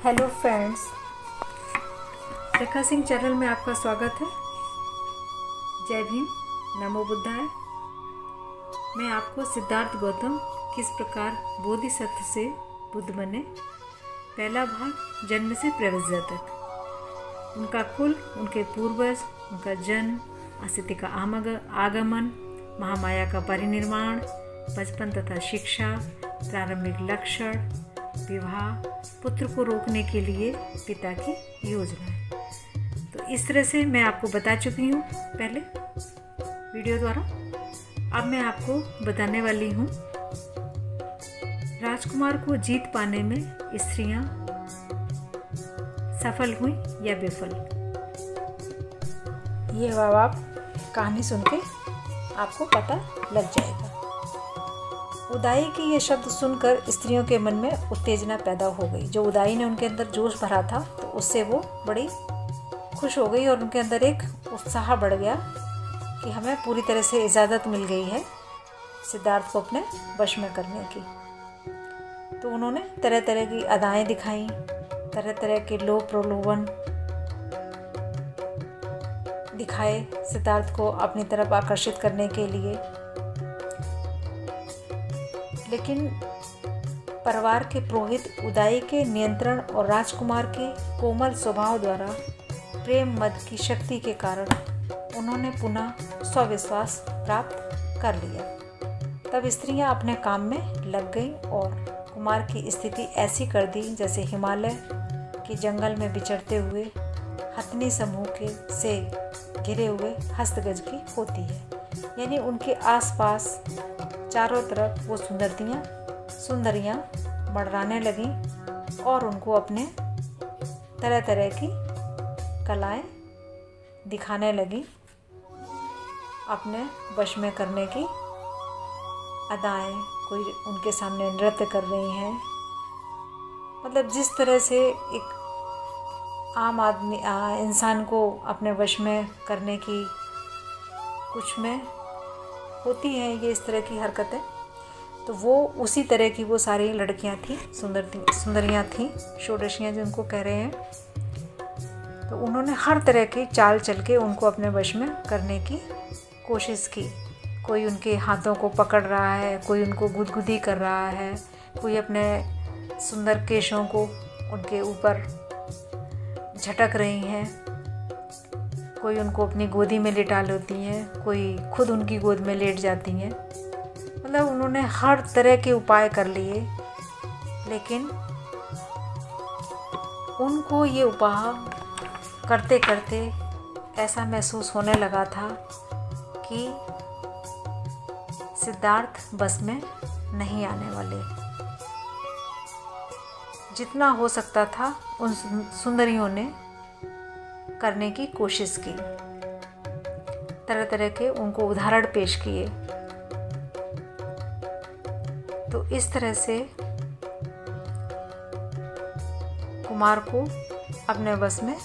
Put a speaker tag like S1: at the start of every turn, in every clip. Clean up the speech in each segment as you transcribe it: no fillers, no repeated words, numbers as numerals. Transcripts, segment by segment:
S1: Hello friends, रेखा Singh channel में आपका स्वागत है। जय भीम, नमो बुद्धाय। मैं आपको सिद्धार्थ गौतम किस प्रकार बोधिसत्व से बुद्ध बने, पहला भाग जन्म से प्रवृत्ति तक, उनका कुल, उनके पूर्वज, उनका जन्म, अस्तित्व का आगमन, महामाया का परिनिर्माण, बचपन तथा शिक्षा, प्रारंभिक लक्षण, विवाह, पुत्र को रोकने के लिए पिता की योजना। तो इस तरह से मैं आपको बता चुकी हूँ पहले वीडियो द्वारा। अब मैं आपको बताने वाली हूँ राजकुमार को जीत पाने में स्त्रियाँ सफल हुई या विफल। ये अब आप कहानी सुन के आपको पता लग जाएगा। उदाई की ये शब्द सुनकर स्त्रियों के मन में उत्तेजना पैदा हो गई। जो उदाई ने उनके अंदर जोश भरा था, तो उससे वो बड़ी खुश हो गई और उनके अंदर एक उत्साह बढ़ गया कि हमें पूरी तरह से इजाज़त मिल गई है सिद्धार्थ को अपने वश में करने की। तो उन्होंने तरह तरह की अदाएँ दिखाई, तरह तरह के लोभ प्रलोभन दिखाए सिद्धार्थ को अपनी तरफ आकर्षित करने के लिए। लेकिन परिवार के पुरोहित उदाई के नियंत्रण और राजकुमार के कोमल स्वभाव द्वारा प्रेम मद की शक्ति के कारण उन्होंने पुनः स्वविश्वास प्राप्त कर लिया। तब स्त्रियां अपने काम में लग गईं और कुमार की स्थिति ऐसी कर दी जैसे हिमालय के जंगल में विचरते हुए हथनी समूह के से घिरे हुए हस्तगज की होती है। यानी उनके आसपास चारों तरफ वो सुंदरियाँ मंडराने लगीं और उनको अपने तरह तरह की कलाएं दिखाने लगी, अपने वश में करने की अदाएं। कोई उनके सामने नृत्य कर रही हैं। मतलब जिस तरह से एक आम आदमी इंसान को अपने वश में करने की कुछ में होती हैं ये इस तरह की हरकतें, तो वो उसी तरह की वो सारी लड़कियां थीं, सुंदरियां थीं, षोडशियां जिनको कह रहे हैं। तो उन्होंने हर तरह की चाल चल के उनको अपने वश में करने की कोशिश की। कोई उनके हाथों को पकड़ रहा है, कोई उनको गुदगुदी कर रहा है, कोई अपने सुंदर केशों को उनके ऊपर झटक रही हैं, कोई उनको अपनी गोदी में लेटा लेती हैं, कोई खुद उनकी गोद में लेट जाती हैं। मतलब उन्होंने हर तरह के उपाय कर लिए, लेकिन उनको ये उपाय करते करते ऐसा महसूस होने लगा था कि सिद्धार्थ बस में नहीं आने वाले। जितना हो सकता था उन सुंदरियों ने करने की कोशिश की, तरह तरह के उनको उदाहरण पेश किए। तो इस तरह से कुमार को अपने बस में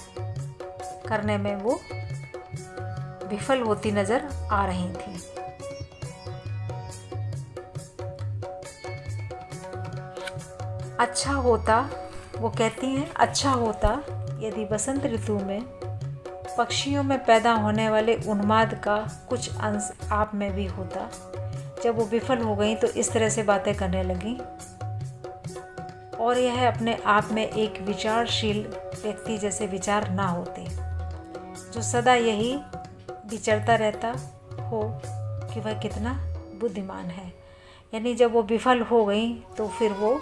S1: करने में वो विफल होती नजर आ रही थी। अच्छा होता, वो कहती हैं, अच्छा होता यदि बसंत ऋतु में पक्षियों में पैदा होने वाले उन्माद का कुछ अंश आप में भी होता। जब वो विफल हो गई तो इस तरह से बातें करने लगी और यह अपने आप में एक विचारशील व्यक्ति जैसे विचार ना होते, जो सदा यही विचरता रहता हो कि वह कितना बुद्धिमान है। यानी जब वो विफल हो गई तो फिर वो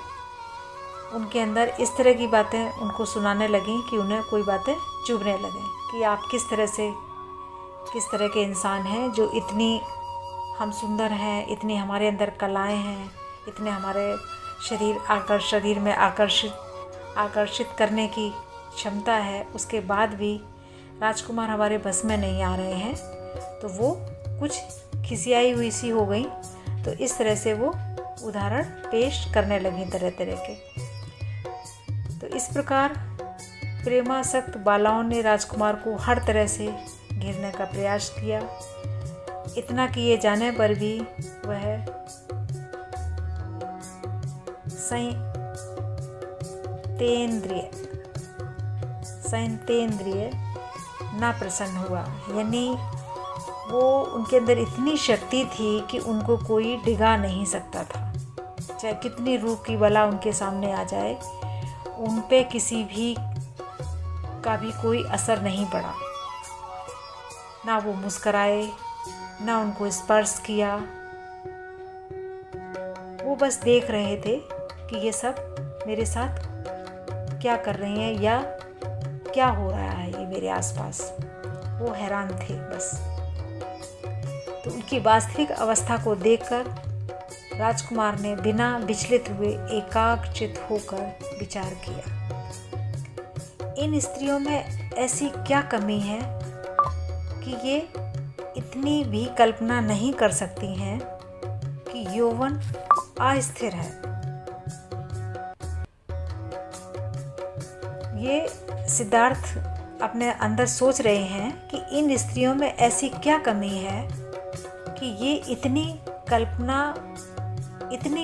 S1: उनके अंदर इस तरह की बातें उनको सुनाने लगीं कि उन्हें कोई बातें चुभने लगें कि आप किस तरह के इंसान हैं, जो इतनी हम सुंदर हैं, इतनी हमारे अंदर कलाएं हैं, इतने हमारे शरीर में आकर्षित करने की क्षमता है, उसके बाद भी राजकुमार हमारे बस में नहीं आ रहे हैं। तो वो कुछ खिसियाई हुई सी हो गई। तो इस तरह से वो उदाहरण पेश करने लगी तरह तरह के। तो इस प्रकार प्रेमासक्त बालाओं ने राजकुमार को हर तरह से घेरने का प्रयास किया। इतना किए जाने पर भी वह संयतेंद्रिय संयतेंद्रिय ना प्रसन्न हुआ। यानी वो उनके अंदर इतनी शक्ति थी कि उनको कोई डिगा नहीं सकता था। चाहे कितनी रूप की बला उनके सामने आ जाए, उन पे किसी भी का भी कोई असर नहीं पड़ा। ना वो मुस्कराए, ना उनको स्पर्श किया। वो बस देख रहे थे कि ये सब मेरे साथ क्या कर रही हैं या क्या हो रहा है ये मेरे आसपास। वो हैरान थे बस। तो उनकी वास्तविक अवस्था को देखकर राजकुमार ने बिना विचलित हुए एकाग्रचित होकर विचार किया। इन स्त्रियों में ऐसी क्या कमी है कि ये इतनी भी कल्पना नहीं कर सकती हैं कि यौवन अस्थिर है। ये सिद्धार्थ अपने अंदर सोच रहे हैं कि इन स्त्रियों में ऐसी क्या कमी है कि ये इतनी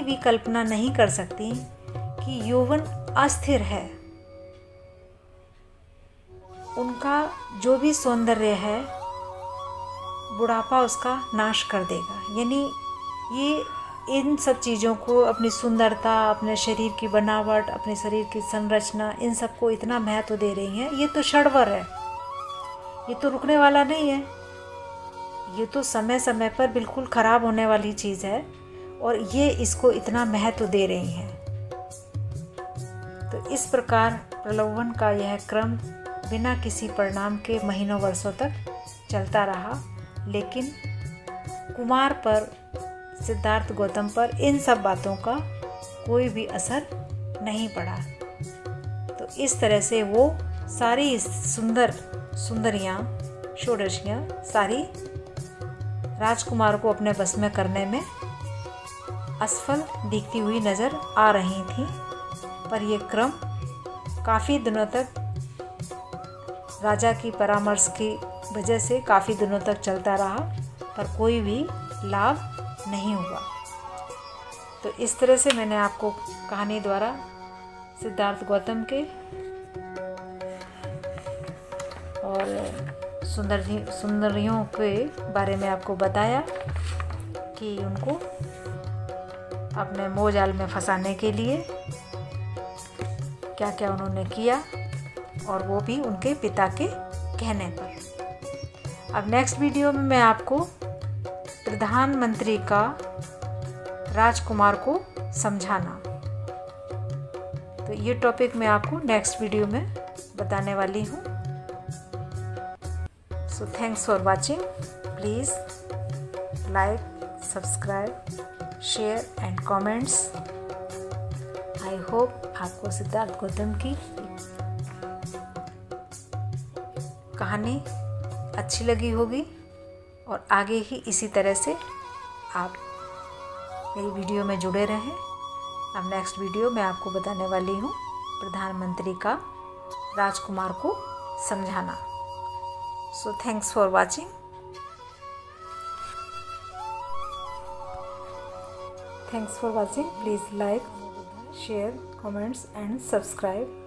S1: भी कल्पना नहीं कर सकती कि यौवन अस्थिर है। उनका जो भी सौंदर्य है, बुढ़ापा उसका नाश कर देगा। यानी ये इन सब चीज़ों को, अपनी सुंदरता, अपने शरीर की बनावट, अपने शरीर की संरचना, इन सब को इतना महत्व दे रही हैं। ये तो क्षणभर है, ये तो रुकने वाला नहीं है। ये तो समय समय पर बिल्कुल ख़राब होने वाली चीज़ है और ये इसको इतना महत्व दे रही हैं। तो इस प्रकार प्रलोभन का यह क्रम बिना किसी परिणाम के महीनों वर्षों तक चलता रहा। लेकिन कुमार पर, सिद्धार्थ गौतम पर इन सब बातों का कोई भी असर नहीं पड़ा। तो इस तरह से वो सारी सुंदरियाँ, षोडशियाँ सारी राजकुमार को अपने बस में करने में असफल दिखती हुई नज़र आ रही थी। पर यह क्रम काफ़ी दिनों तक, राजा की परामर्श की वजह से काफ़ी दिनों तक चलता रहा, पर कोई भी लाभ नहीं हुआ। तो इस तरह से मैंने आपको कहानी द्वारा सिद्धार्थ गौतम के और सुंदरियों के बारे में आपको बताया कि उनको अपने मोहजाल में फंसाने के लिए क्या क्या उन्होंने किया, और वो भी उनके पिता के कहने पर। अब नेक्स्ट वीडियो में मैं आपको प्रधानमंत्री का राजकुमार को समझाना, तो ये टॉपिक मैं आपको नेक्स्ट वीडियो में बताने वाली हूँ। So thanks for watching. Please like, subscribe, share and comments. I hope आपको सिद्धार्थ गौतम की कहानी अच्छी लगी होगी और आगे ही इसी तरह से आप मेरी वीडियो में जुड़े रहें। अब नेक्स्ट वीडियो मैं आपको बताने वाली हूँ प्रधानमंत्री का राजकुमार को समझाना। So thanks for watching. Thanks for watching. Please like, share, comments and subscribe.